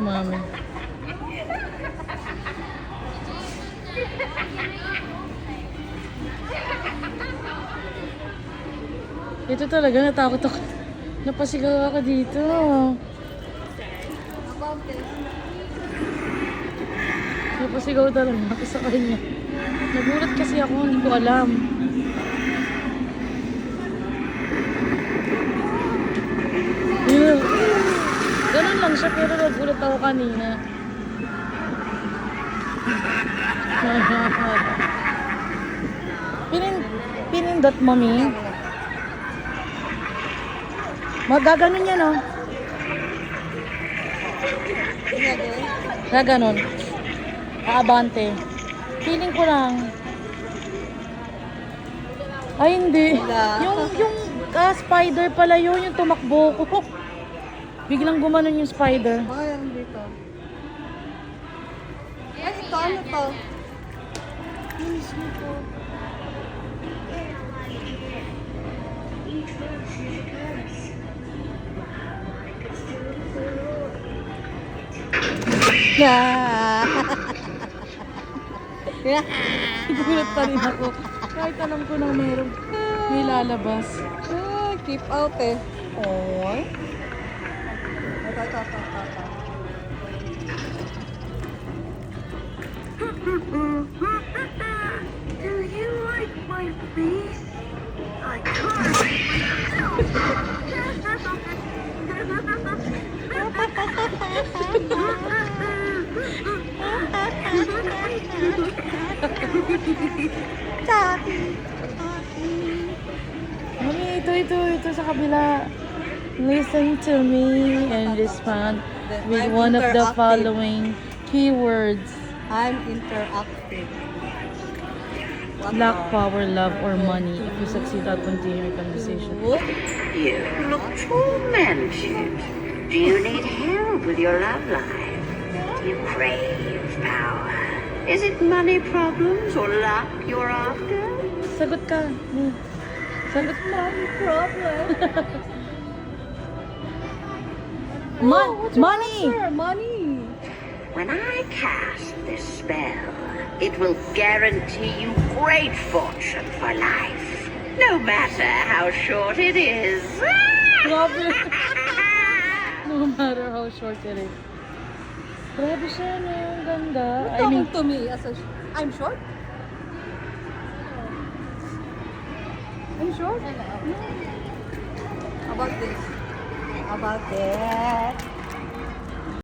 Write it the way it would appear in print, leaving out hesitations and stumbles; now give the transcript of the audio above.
Mami. Ito talaga, natakot ako. Napasigaw ako dito. Napasigaw talaga ako sa kanya. Nagulat kasi ako, hindi ko alam. Yeah. Ganun lang siya, pero nagulat ako kanina. Pinindot, mami. Magaganon yan, oh. Gaganon. Aabante. Feeling ko lang. Ay, hindi. Yung spider pala yun, yung tumakbo ko. Biglang gumanon yung spider. Ay, ang dito. Ay, ito, ano to? Yeah. Gulat pa rin ako. Kahit alam ko na meron nilalabas. Keep out eh. Oh. Do you like my face? I can't. Mami, ito sa kabila. Listen to me and respond with I'm one of the interactive. following keywords. I'm interactive. What Luck, more? power, love, or money. If you succeed, I'll continue your conversation. You look tormented. Do you need help with your love life? You crave power. Is it money problems or luck you're after? Sagot ka. Sagot ka. Money problem. Money! Money. When I cast this spell, it will guarantee you great fortune for life, no matter how short it is. Grabe. No matter how short it is. Grabe siya, no? Ang ganda. I mean, Talking to me as a... I'm short? I'm short? How about this? How about that?